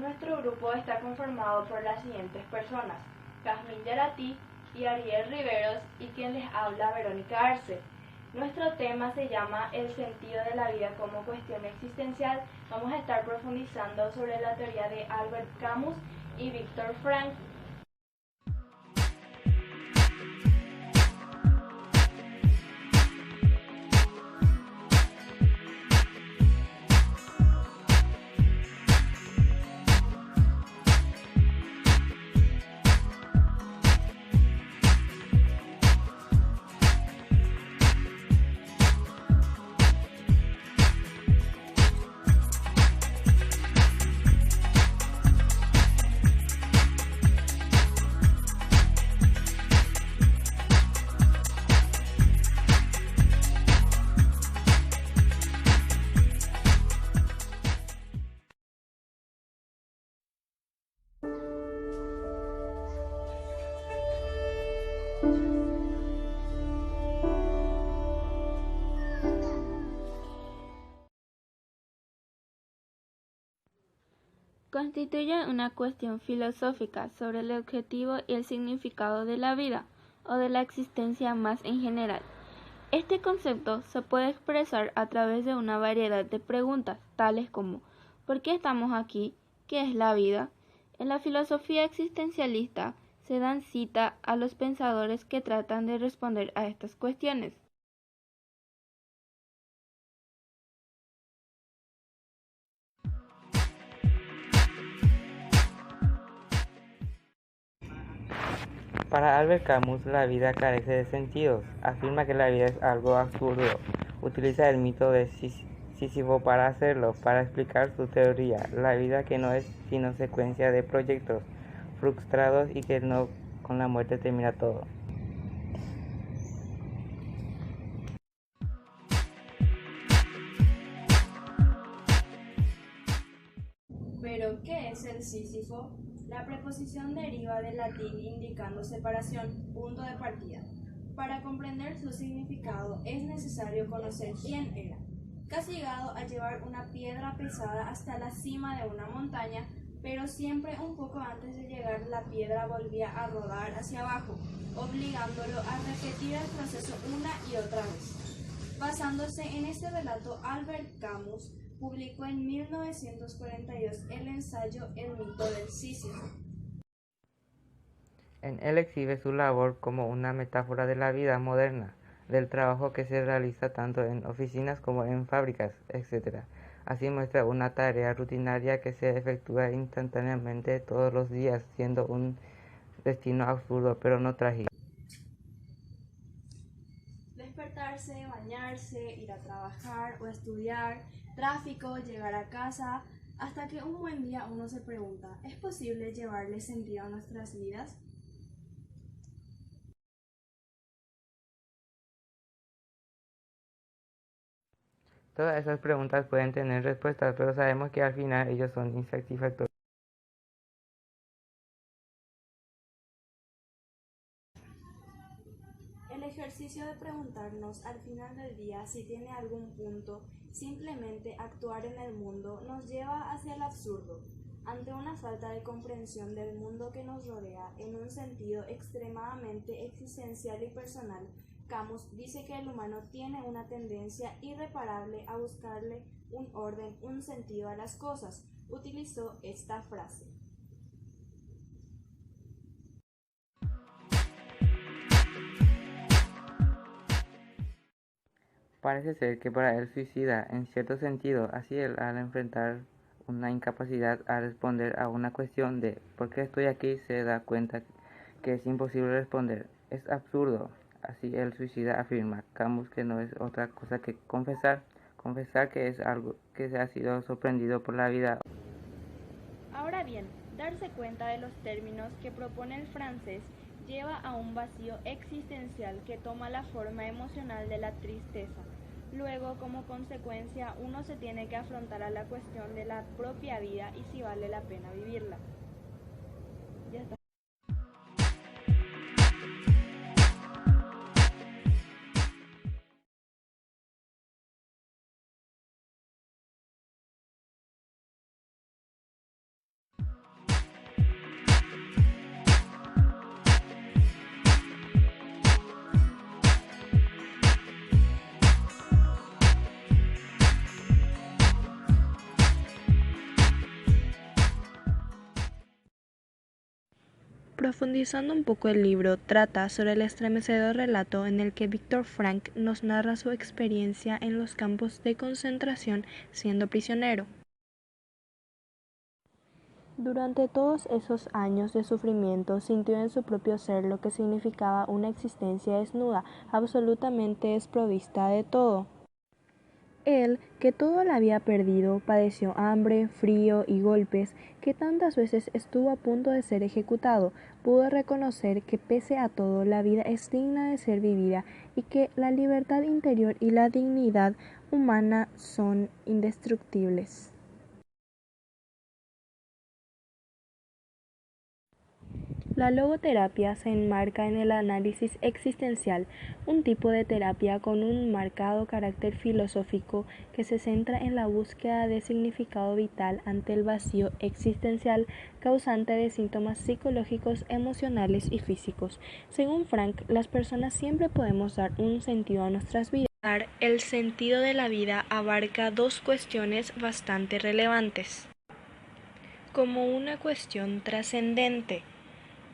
Nuestro grupo está conformado por las siguientes personas: Jazmín Yaratí y Ariel Riveros, y quien les habla, Verónica Arce. Nuestro tema se llama El sentido de la vida como cuestión existencial. Vamos a estar profundizando sobre la teoría de Albert Camus y Viktor Frankl. Constituye una cuestión filosófica sobre el objetivo y el significado de la vida o de la existencia más en general. Este concepto se puede expresar a través de una variedad de preguntas, tales como ¿por qué estamos aquí? ¿Qué es la vida? En la filosofía existencialista se dan cita a los pensadores que tratan de responder a estas cuestiones. Para Albert Camus, la vida carece de sentidos. Afirma que la vida es algo absurdo. Utiliza el mito de Sísifo para hacerlo, para explicar su teoría. La vida que no es sino secuencia de proyectos frustrados y que no con la muerte termina todo. ¿Pero qué es el Sísifo? La preposición deriva del latín indicando separación, punto de partida. Para comprender su significado es necesario conocer quién era. Castigado a llevar una piedra pesada hasta la cima de una montaña, pero siempre un poco antes de llegar la piedra volvía a rodar hacia abajo, obligándolo a repetir el proceso una y otra vez. Basándose en este relato, Albert Camus publicó en 1942 el ensayo El mito del Sísifo. En él exhibe su labor como una metáfora de la vida moderna, del trabajo que se realiza tanto en oficinas como en fábricas, etc. Así muestra una tarea rutinaria que se efectúa instantáneamente todos los días, siendo un destino absurdo pero no trágico. Despertarse, bañarse, ir a trabajar o estudiar, tráfico, llegar a casa, hasta que un buen día uno se pregunta, ¿es posible llevarle sentido a nuestras vidas? Todas esas preguntas pueden tener respuestas, pero sabemos que al final ellos son insatisfactorios. El ejercicio de preguntarnos al final del día si tiene algún punto, simplemente actuar en el mundo, nos lleva hacia el absurdo. Ante una falta de comprensión del mundo que nos rodea en un sentido extremadamente existencial y personal, Camus dice que el humano tiene una tendencia irreparable a buscarle un orden, un sentido a las cosas. Utilizó esta frase: Parece ser que para el suicida, en cierto sentido, así él al enfrentar una incapacidad a responder a una cuestión de ¿por qué estoy aquí? Se da cuenta que es imposible responder. Es absurdo. Así el suicida afirma Camus que no es otra cosa que confesar que es algo que se ha sido sorprendido por la vida. Ahora bien, darse cuenta de los términos que propone el francés lleva a un vacío existencial que toma la forma emocional de la tristeza. Luego, como consecuencia, uno se tiene que afrontar a la cuestión de la propia vida y si vale la pena vivirla. Ya está. Profundizando un poco el libro, trata sobre el estremecedor relato en el que Viktor Frankl nos narra su experiencia en los campos de concentración siendo prisionero. Durante todos esos años de sufrimiento sintió en su propio ser lo que significaba una existencia desnuda, absolutamente desprovista de todo. Él, que todo lo había perdido, padeció hambre, frío y golpes, que tantas veces estuvo a punto de ser ejecutado, pudo reconocer que pese a todo la vida es digna de ser vivida y que la libertad interior y la dignidad humana son indestructibles. La logoterapia se enmarca en el análisis existencial, un tipo de terapia con un marcado carácter filosófico que se centra en la búsqueda de significado vital ante el vacío existencial causante de síntomas psicológicos, emocionales y físicos. Según Frankl, las personas siempre podemos dar un sentido a nuestras vidas. El sentido de la vida abarca dos cuestiones bastante relevantes. Como una cuestión trascendente.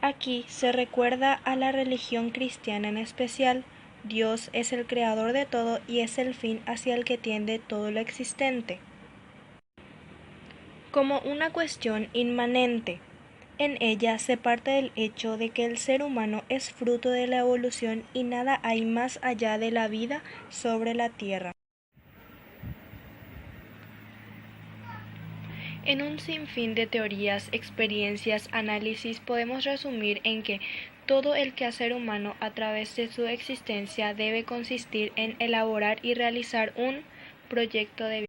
Aquí se recuerda a la religión cristiana en especial. Dios es el creador de todo y es el fin hacia el que tiende todo lo existente. Como una cuestión inmanente. En ella se parte del hecho de que el ser humano es fruto de la evolución y nada hay más allá de la vida sobre la tierra. En un sinfín de teorías, experiencias, análisis, podemos resumir en que todo el quehacer humano a través de su existencia debe consistir en elaborar y realizar un proyecto de vida.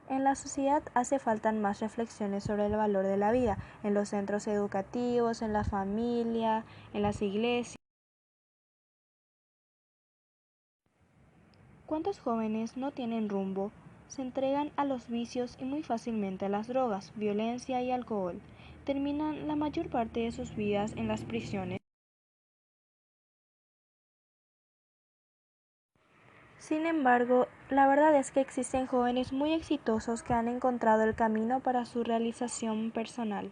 En la sociedad hace falta más reflexiones sobre el valor de la vida, en los centros educativos, en la familia, en las iglesias. ¿Cuántos jóvenes no tienen rumbo? Se entregan a los vicios y muy fácilmente a las drogas, violencia y alcohol. Terminan la mayor parte de sus vidas en las prisiones. Sin embargo, la verdad es que existen jóvenes muy exitosos que han encontrado el camino para su realización personal.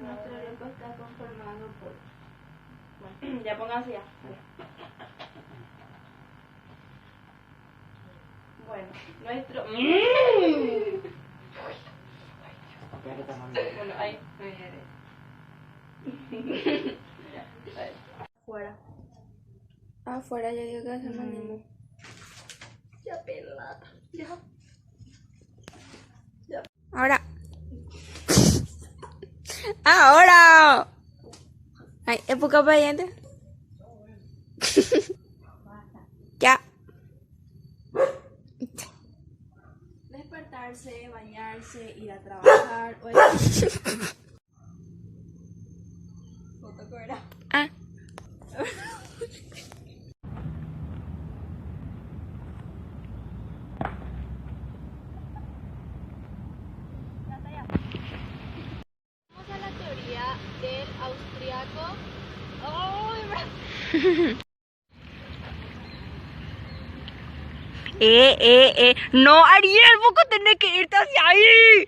Nuestro grupo está conformado por... Bueno, ya pónganse ya. Bueno, nuestro... Bueno, ahí. Afuera. Afuera, ya digo que se me animó. Ya pelada. Ya. Ahora. Ahora. Ay, época payante. Ya. Despertarse, bañarse, ir a trabajar o Ah. Vamos a la teoría del austriaco. No, Ariel, vos tenés que irte hacia ahí.